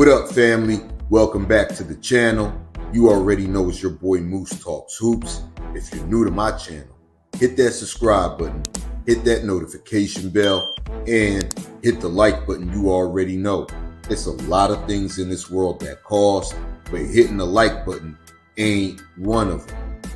What up, family? Welcome back to the channel. You already know it's your boy Moose Talks Hoops. If you're new to my channel, hit that subscribe button, hit that notification bell, and hit the like button. You already know it's a lot of things in this world that cost, but hitting the like button ain't one of them.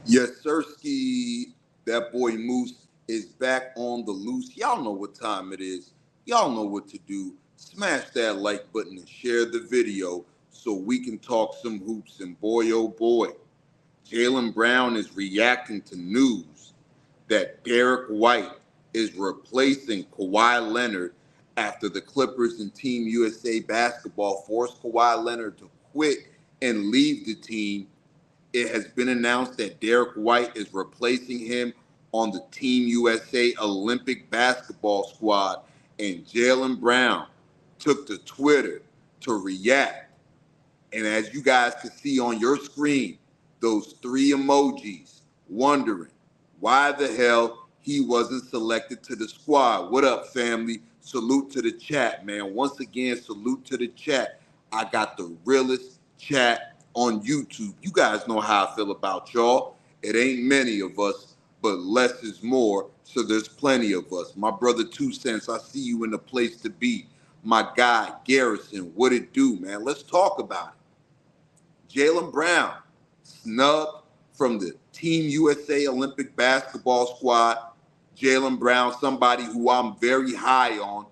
Yes, Sirski, that boy Moose is back on the loose. Y'all know what time it is. Y'all know what to do. Smash that like button and share the video so we can talk some hoops. And boy, oh boy, Jaylen Brown is reacting to news that Derrick White is replacing Kawhi Leonard after the Clippers and Team USA basketball forced Kawhi Leonard to quit and leave the team. It has been announced that Derrick White is replacing him on the Team USA Olympic basketball squad, and Jaylen Brown took to Twitter to react. And as you guys can see on your screen, those three emojis wondering why the hell he wasn't selected to the squad. What up, family? Salute to the chat, man. Once again, salute to the chat. I got the realest chat on YouTube. You guys know how I feel about y'all. It ain't many of us, but less is more, so there's plenty of us. My brother 2 Cents, I see you in the place to be. My guy, Garrison, what it do, man? Let's talk about it. Jaylen Brown, snubbed from the Team USA Olympic basketball squad. Jaylen Brown, somebody who I'm very high on.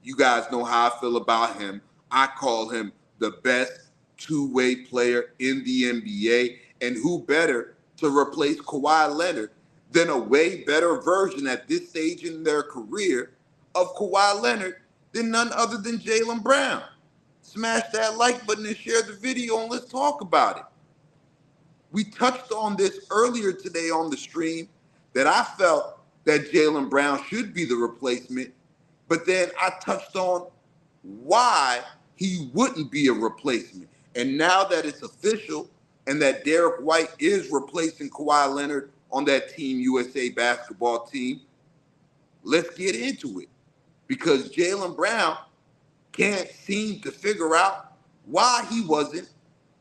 You guys know how I feel about him. I call him the best two-way player in the NBA, and who better to replace Kawhi Leonard than a way better version at this stage in their career of Kawhi Leonard than none other than Jaylen Brown. Smash that like button and share the video, and let's talk about it. We touched on this earlier today on the stream that I felt that Jaylen Brown should be the replacement, but then I touched on why he wouldn't be a replacement. And now that it's official and that Derrick White is replacing Kawhi Leonard on that Team USA basketball team, let's get into it. Because Jaylen Brown can't seem to figure out why he wasn't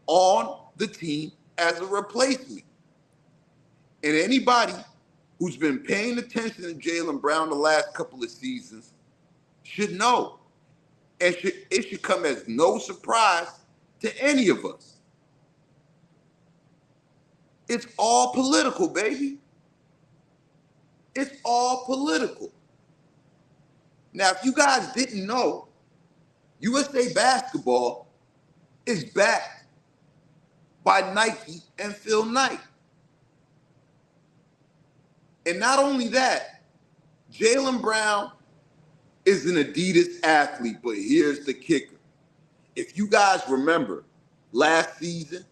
on the team as a replacement. And anybody who's been paying attention to Jaylen Brown the last couple of seasons should know. And it should come as no surprise to any of us. It's all political, baby. It's all political. Now, if you guys didn't know, USA Basketball is backed by Nike and Phil Knight. And not only that, Jaylen Brown is an Adidas athlete, but here's the kicker. If you guys remember last season,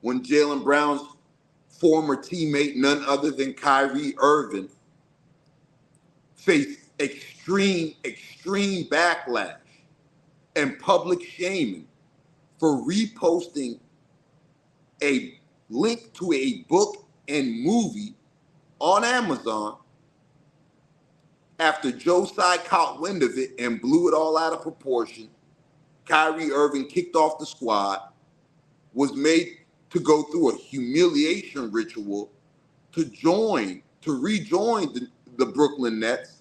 when Jaylen Brown's former teammate, none other than Kyrie Irving, faced extreme backlash and public shaming for reposting a link to a book and movie on Amazon after Joe Tsai caught wind of it and blew it all out of proportion. Kyrie Irving kicked off the squad, was made to go through a humiliation ritual to rejoin the Brooklyn Nets.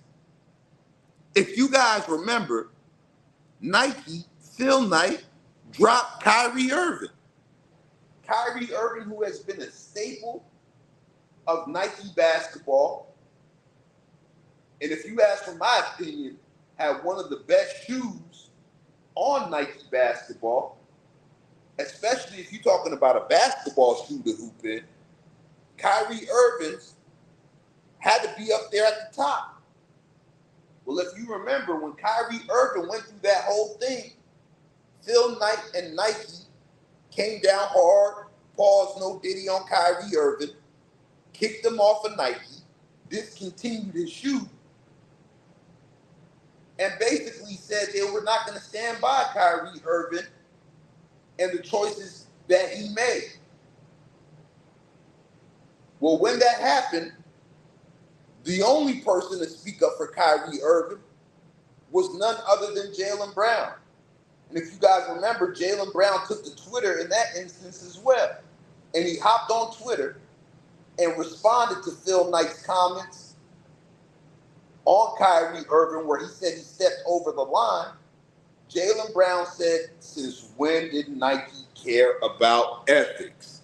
If you guys remember, Nike, Phil Knight, dropped Kyrie Irving. Kyrie Irving, who has been a staple of Nike basketball, and if you ask for my opinion, had one of the best shoes on Nike basketball, especially if you're talking about a basketball shoe to hoop in. Kyrie Irving's had to be up there at the top. Well, if you remember, when Kyrie Irving went through that whole thing, Phil Knight and Nike came down hard, paused no diddy on Kyrie Irving, kicked him off of Nike, discontinued his shoe, and basically said they were not going to stand by Kyrie Irving and the choices that he made. Well, when that happened, the only person to speak up for Kyrie Irving was none other than Jaylen Brown. And if you guys remember, Jaylen Brown took to Twitter in that instance as well. And he hopped on Twitter and responded to Phil Knight's comments on Kyrie Irving, where he said he stepped over the line. Jaylen Brown said, "Since when did Nike care about ethics?"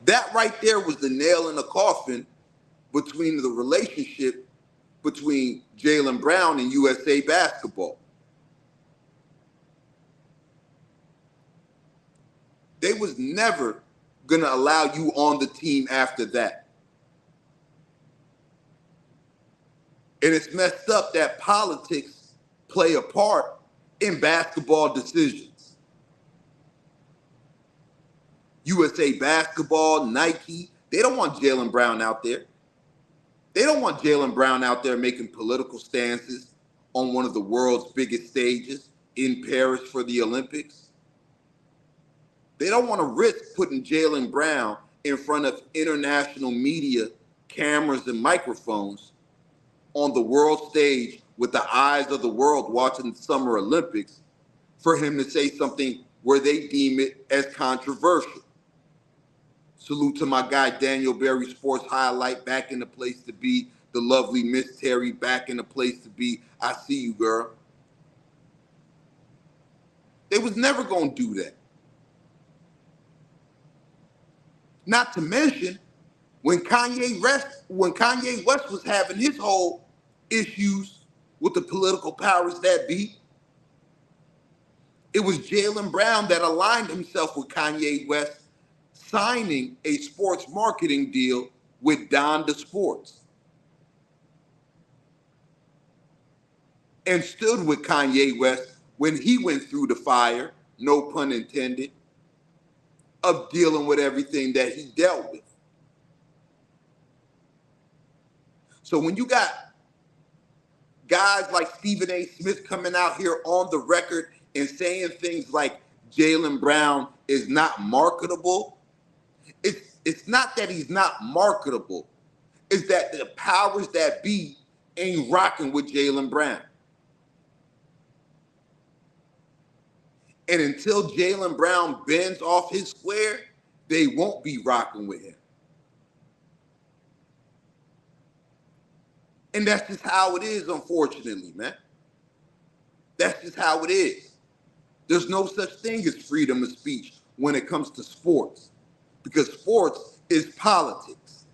That right there was the nail in the coffin between the relationship between Jaylen Brown and USA Basketball. They was never going to allow you on the team after that. And it's messed up that politics play a part in basketball decisions. USA Basketball, Nike, they don't want Jaylen Brown out there. They don't want Jaylen Brown out there making political stances on one of the world's biggest stages in Paris for the Olympics. They don't want to risk putting Jaylen Brown in front of international media, cameras, and microphones on the world stage with the eyes of the world watching the Summer Olympics for him to say something where they deem it as controversial. Salute to my guy, Daniel Berry, Sports Highlight, back in the place to be. The lovely Miss Terry, back in the place to be. I see you, girl. They was never going to do that. Not to mention, when Kanye West was having his whole issues with the political powers that be, it was Jaylen Brown that aligned himself with Kanye West, signing a sports marketing deal with Donda Sports, and stood with Kanye West when he went through the fire, no pun intended, of dealing with everything that he dealt with. So when you got guys like Stephen A. Smith coming out here on the record and saying things like Jaylen Brown is not marketable, it's not that he's not marketable. It's that the powers that be ain't rocking with Jaylen Brown. And until Jaylen Brown bends off his square, they won't be rocking with him. And that's just how it is, unfortunately, man. That's just how it is. There's no such thing as freedom of speech when it comes to sports, because sports is politics.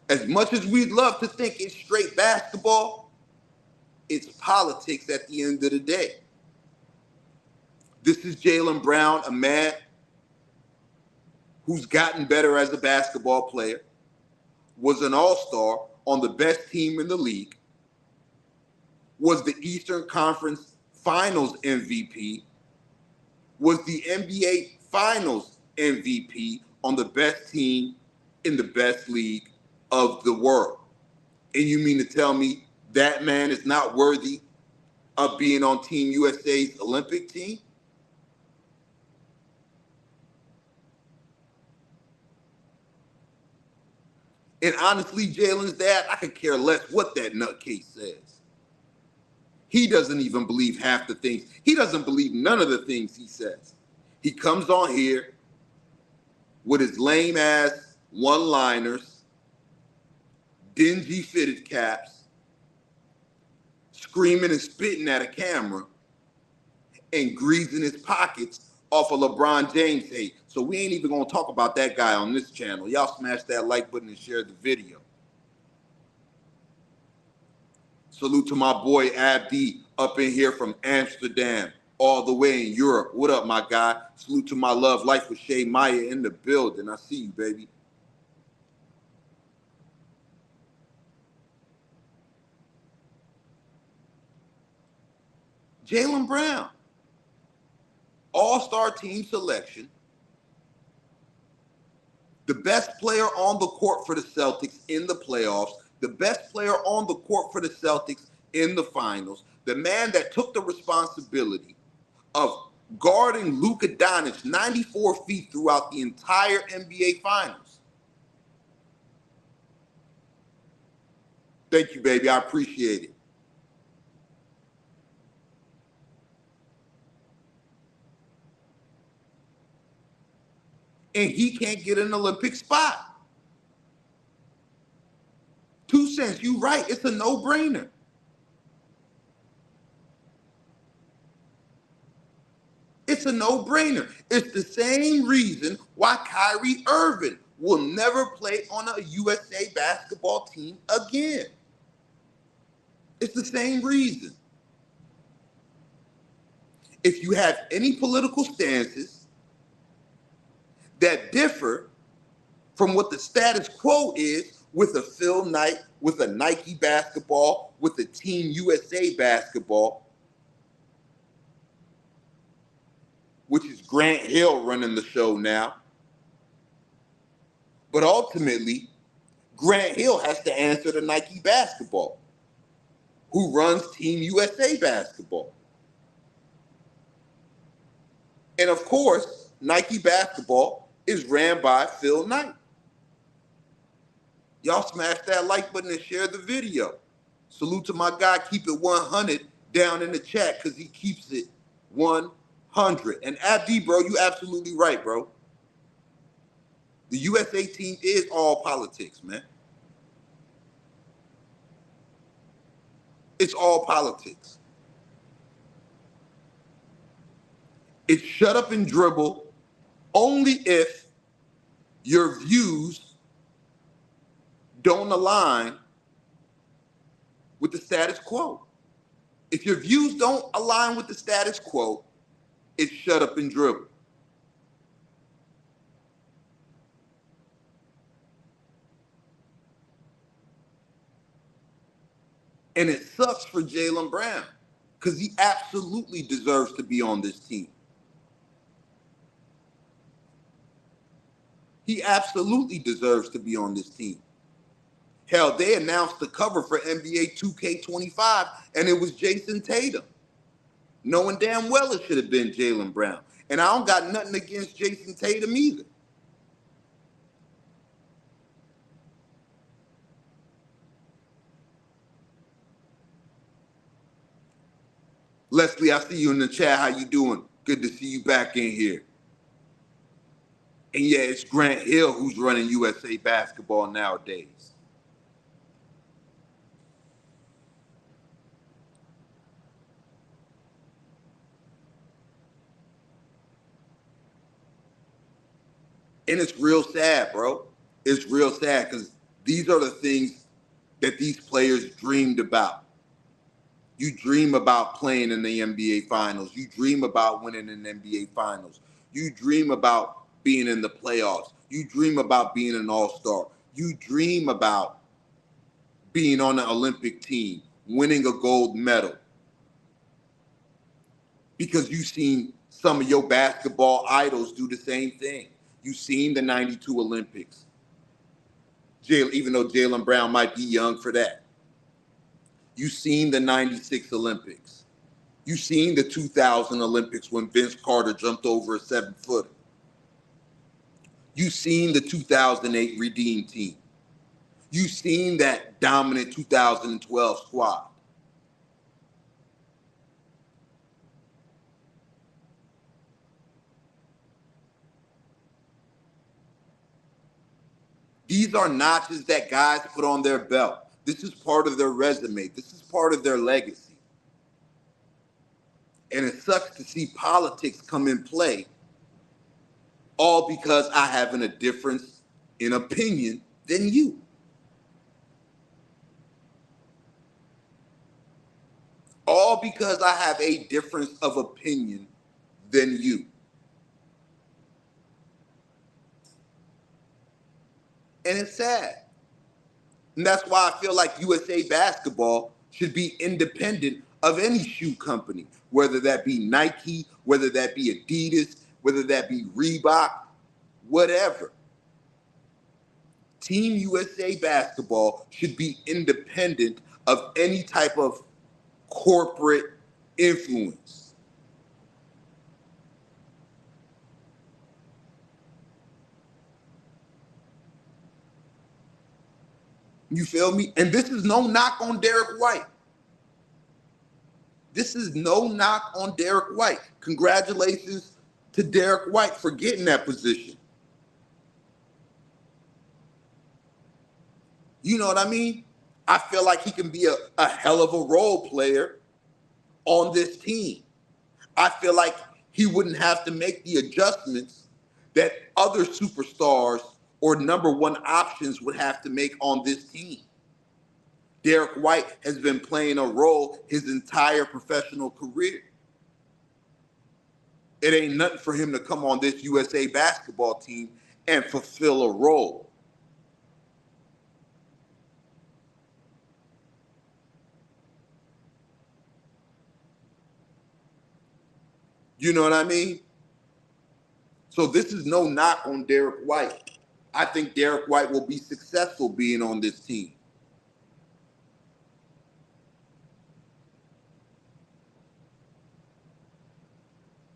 As much as we'd love to think it's straight basketball, it's politics at the end of the day. This is Jaylen Brown, a man who's gotten better as a basketball player, was an all-star on the best team in the league, was the Eastern Conference Finals MVP, was the NBA Finals MVP on the best team in the best league of the world. And you mean to tell me that man is not worthy of being on Team USA's Olympic team? And honestly, Jaylen's dad, I could care less what that nutcase says. He doesn't even believe half the things. He doesn't believe none of the things he says. He comes on here with his lame ass one-liners, dingy fitted caps, screaming and spitting at a camera, and greasing his pockets off of LeBron James hate. So we ain't even gonna talk about that guy on this channel. Y'all smash that like button and share the video. Salute to my boy Abdi up in here from Amsterdam, all the way in Europe. What up, my guy? Salute to my love life with Shay Maya in the building. I see you, baby. Jaylen Brown, all-star team selection, the best player on the court for the Celtics in the playoffs, the best player on the court for the Celtics in the finals, the man that took the responsibility of guarding Luka Doncic 94 feet throughout the entire NBA finals. Thank you, baby. I appreciate it. And he can't get an Olympic spot. 2 cents, you right. It's a no-brainer. It's a no-brainer. It's the same reason why Kyrie Irving will never play on a USA basketball team again. It's the same reason. If you have any political stances that differ from what the status quo is with a Phil Knight, with a Nike basketball, with a Team USA basketball, which is Grant Hill running the show now. But ultimately, Grant Hill has to answer to Nike basketball, who runs Team USA basketball. And of course, Nike basketball is ran by Phil Knight. Y'all smash that like button and share the video. Salute to my guy, keep it 100 down in the chat because he keeps it 100. And Abdi, bro, you absolutely right, bro. The USA team is all politics, man. It's all politics. It's shut up and dribble only if your views don't align with the status quo. If your views don't align with the status quo, it's shut up and dribble. And it sucks for Jaylen Brown because he absolutely deserves to be on this team. He absolutely deserves to be on this team. Hell, they announced the cover for NBA 2K25, and it was Jason Tatum, knowing damn well it should have been Jaylen Brown. And I don't got nothing against Jason Tatum either. Leslie, I see you in the chat. How you doing? Good to see you back in here. And yeah, it's Grant Hill who's running USA basketball nowadays. And it's real sad, bro. It's real sad because these are the things that these players dreamed about. You dream about playing in the NBA Finals. You dream about winning in the NBA Finals. You dream about being in the playoffs. You dream about being an all-star. You dream about being on the Olympic team, winning a gold medal. Because you've seen some of your basketball idols do the same thing. You've seen the 92 Olympics. Even though Jaylen Brown might be young for that. You've seen the 96 Olympics. You've seen the 2000 Olympics when Vince Carter jumped over a 7-footer. You've seen the 2008 Redeem Team. You've seen that dominant 2012 squad. These are notches that guys put on their belt. This is part of their resume. This is part of their legacy. And it sucks to see politics come in play, all because I have a difference in opinion than you. All because I have a difference of opinion than you. And it's sad. And that's why I feel like USA Basketball should be independent of any shoe company, whether that be Nike, whether that be Adidas, whether that be Reebok, whatever. Team USA Basketball should be independent of any type of corporate influence. You feel me? And this is no knock on Derrick White. This is no knock on Derrick White. Congratulations to Derrick White for getting that position. You know what I mean? I feel like he can be a hell of a role player on this team. I feel like he wouldn't have to make the adjustments that other superstars or number one options would have to make on this team. Derrick White has been playing a role his entire professional career. It ain't nothing for him to come on this USA basketball team and fulfill a role. You know what I mean? So this is no knock on Derrick White. I think Derrick White will be successful being on this team.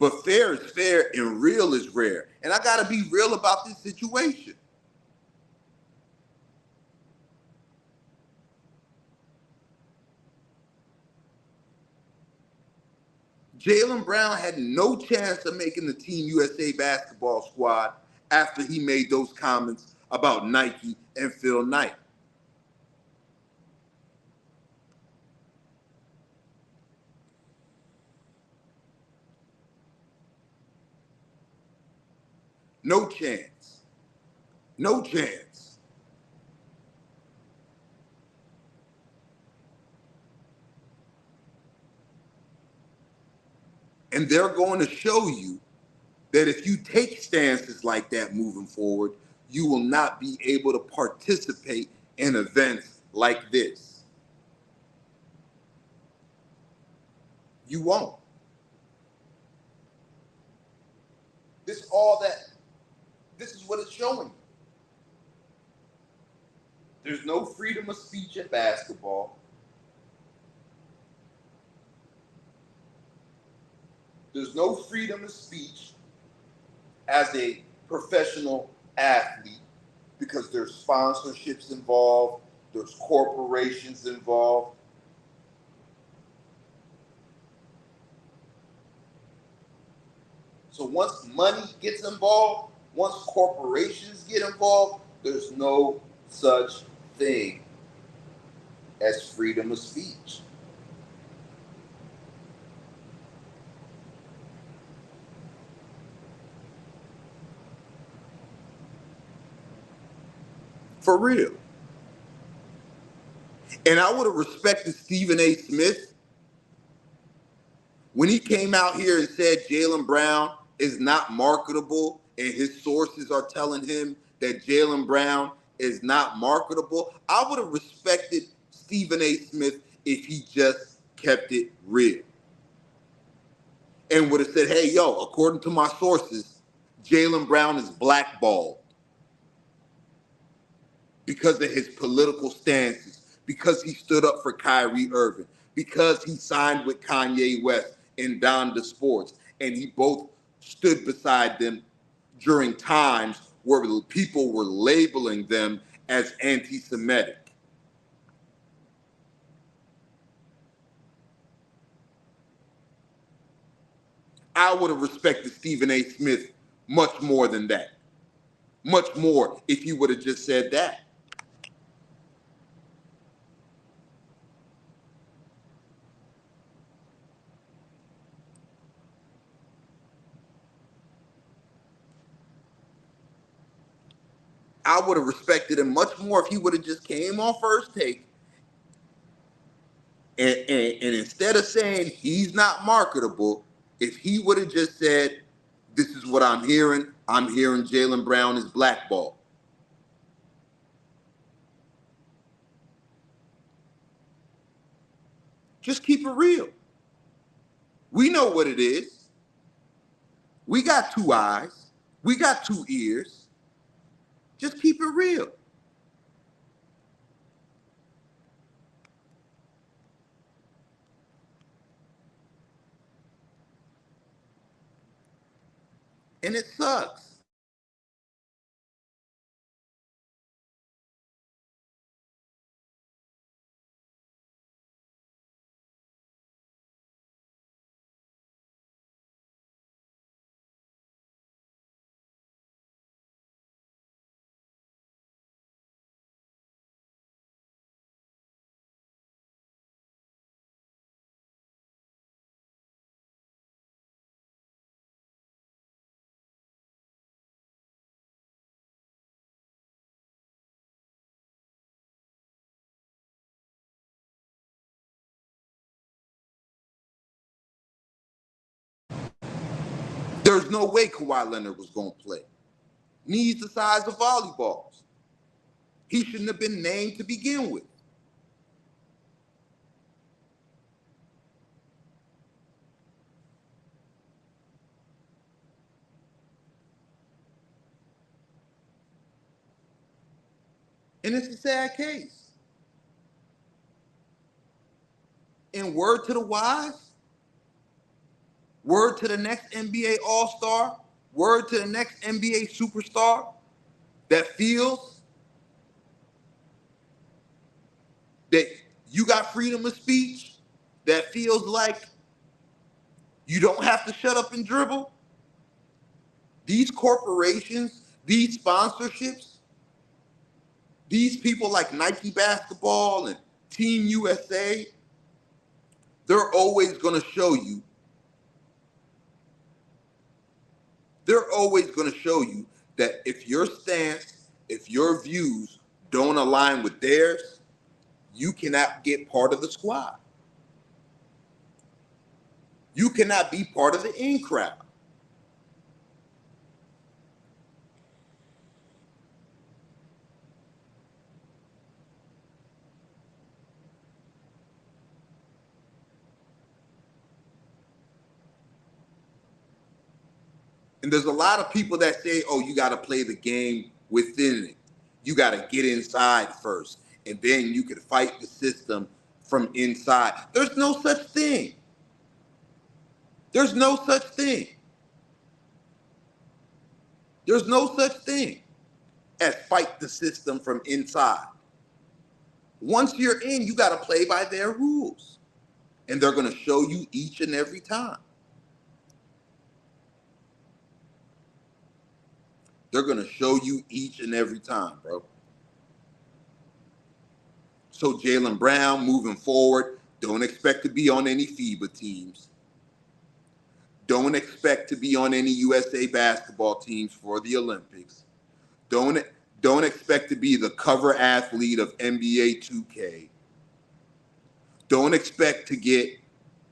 But fair is fair and real is rare. And I got to be real about this situation. Jaylen Brown had no chance of making the Team USA basketball squad after he made those comments about Nike and Phil Knight. No chance. No chance. And they're going to show you that if you take stances like that moving forward, you will not be able to participate in events like this. You won't. This is what it's showing you. There's no freedom of speech at basketball. There's no freedom of speech as a professional athlete because there's sponsorships involved, there's corporations involved. So once money gets involved, once corporations get involved, there's no such thing as freedom of speech. For real. And I would have respected Stephen A. Smith when he came out here and said Jaylen Brown is not marketable and his sources are telling him that Jaylen Brown is not marketable. I would have respected Stephen A. Smith if he just kept it real and would have said, hey, yo, according to my sources, Jaylen Brown is blackballed because of his political stances, because he stood up for Kyrie Irving, because he signed with Kanye West and Donda Sports, and he both stood beside them during times where people were labeling them as anti-Semitic. I would have respected Stephen A. Smith much more than that. Much more if he would have just said that. I would have respected him much more if he would have just came on First Take and instead of saying he's not marketable, if he would have just said, this is what I'm hearing Jaylen Brown is blackballed. Just keep it real. We know what it is. We got two eyes. We got two ears. Just keep it real. And it sucks. There's no way Kawhi Leonard was going to play. Knees the size of volleyballs. He shouldn't have been named to begin with. And it's a sad case. And word to the wise, word to the next NBA All-Star, word to the next NBA superstar that feels that you got freedom of speech, that feels like you don't have to shut up and dribble. These corporations, these sponsorships, these people like Nike Basketball and Team USA, they're always going to show you. They're always going to show you that if your stance, if your views don't align with theirs, you cannot get part of the squad. You cannot be part of the in crowd. And there's a lot of people that say, oh, you got to play the game within it. You got to get inside first, and then you can fight the system from inside. There's no such thing. There's no such thing. There's no such thing as fight the system from inside. Once you're in, you got to play by their rules. And they're going to show you each and every time. They're going to show you each and every time, bro. So Jaylen Brown, moving forward, don't expect to be on any FIBA teams. Don't expect to be on any USA basketball teams for the Olympics. Don't expect to be the cover athlete of NBA 2K. Don't expect to get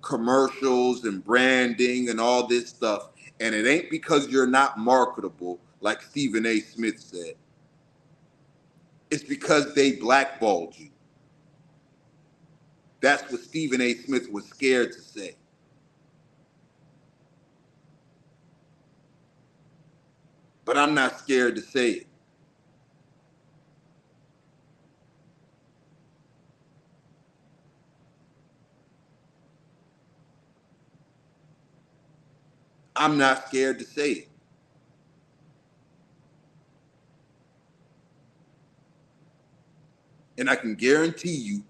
commercials and branding and all this stuff. And it ain't because you're not marketable, like Stephen A. Smith said. It's because they blackballed you. That's what Stephen A. Smith was scared to say. But I'm not scared to say it. I'm not scared to say it. And I can guarantee you,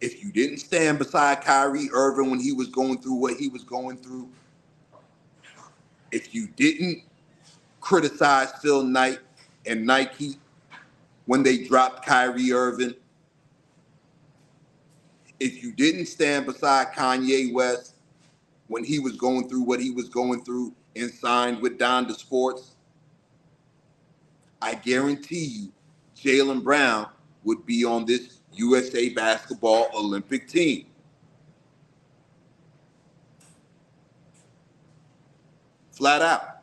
if you didn't stand beside Kyrie Irving when he was going through what he was going through, if you didn't criticize Phil Knight and Nike when they dropped Kyrie Irving, if you didn't stand beside Kanye West when he was going through what he was going through and signed with Donda Sports, I guarantee you Jaylen Brown would be on this USA basketball Olympic team. Flat out.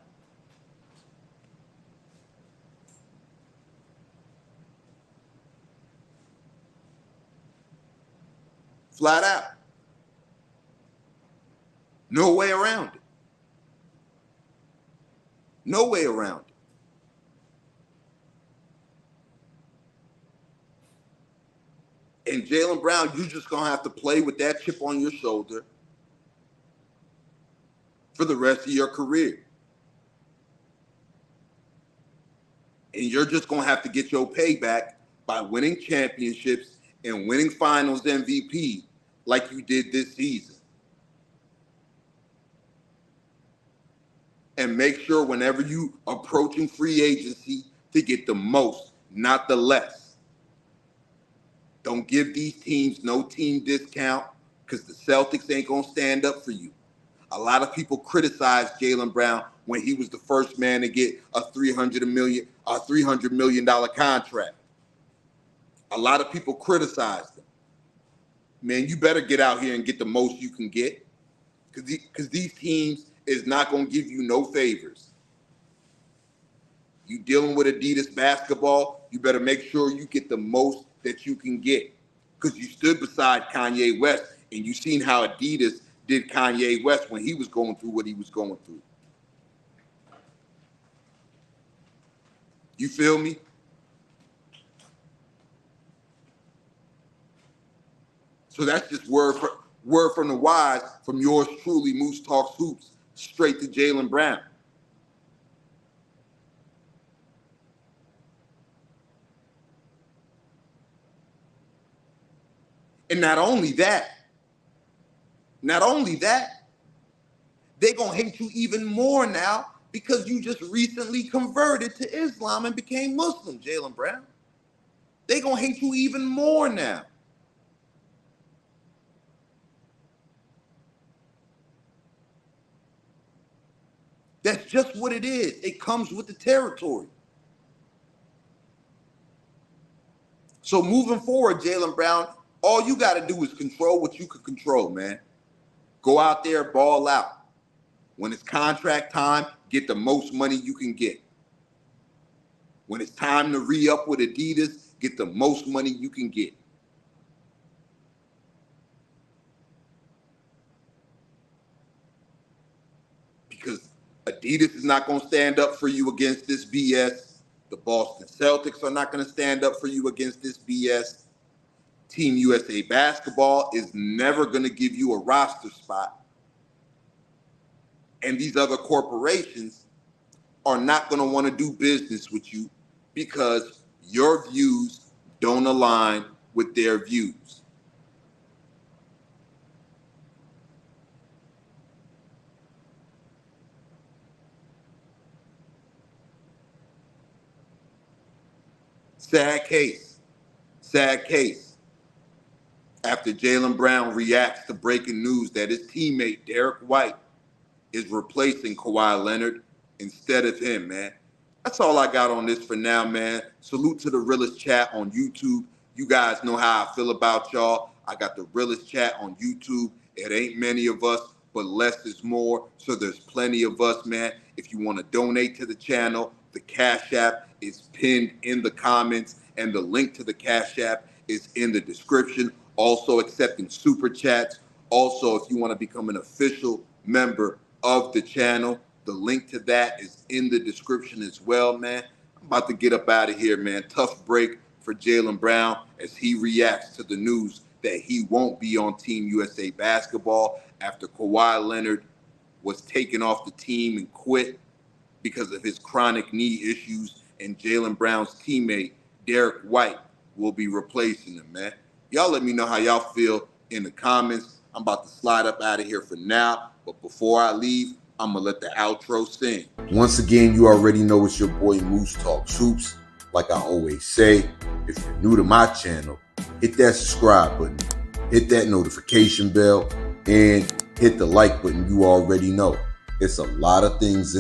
Flat out. No way around it. No way around it. And Jaylen Brown, you're just going to have to play with that chip on your shoulder for the rest of your career. And you're just going to have to get your payback by winning championships and winning finals MVP like you did this season. And make sure whenever you approaching free agency to get the most, not the less. Don't give these teams no team discount because the Celtics ain't going to stand up for you. A lot of people criticized Jaylen Brown when he was the first man to get a $300 million contract. A lot of people criticized him. Man, you better get out here and get the most you can get because these teams is not going to give you no favors. You dealing with Adidas basketball, you better make sure you get the most that you can get. Because you stood beside Kanye West, and you seen how Adidas did Kanye West when he was going through what he was going through. You feel me? So that's just word from the wise, from yours truly, Moose Talks Hoops, straight to Jaylen Brown. And not only that, they're going to hate you even more now because you just recently converted to Islam and became Muslim, Jaylen Brown. They're going to hate you even more now. That's just what it is. It comes with the territory. So moving forward, Jaylen Brown, all you got to do is control what you can control, man. Go out there, ball out. When it's contract time, get the most money you can get. When it's time to re-up with Adidas, get the most money you can get. Because Adidas is not going to stand up for you against this BS. The Boston Celtics are not going to stand up for you against this BS. Team USA Basketball is never going to give you a roster spot. And these other corporations are not going to want to do business with you because your views don't align with their views. Sad case. After Jaylen Brown reacts to breaking news that his teammate Derrick White is replacing Kawhi Leonard instead of him, man. That's all I got on this for now, man. Salute to the realest chat on YouTube. You guys know how I feel about y'all. I got the realest chat on YouTube. It ain't many of us, but less is more. So there's plenty of us, man. If you want to donate to the channel, the Cash App is pinned in the comments, and the link to the Cash App is in the description. Also accepting super chats. Also, if you want to become an official member of the channel, the link to that is in the description as well, man. I'm about to get up out of here, man. Tough break for Jaylen Brown as he reacts to the news that he won't be on Team USA Basketball after Kawhi Leonard was taken off the team and quit because of his chronic knee issues, and Jaylen Brown's teammate, Derrick White, will be replacing him, man. Y'all let me know how y'all feel in the comments. I'm about to slide up out of here for now, but before I leave, I'm going to let the outro sing. Once again, you already know it's your boy Moose Talks Hoops. Like I always say, if you're new to my channel, hit that subscribe button, hit that notification bell, and hit the like button. You already know. It's a lot of things in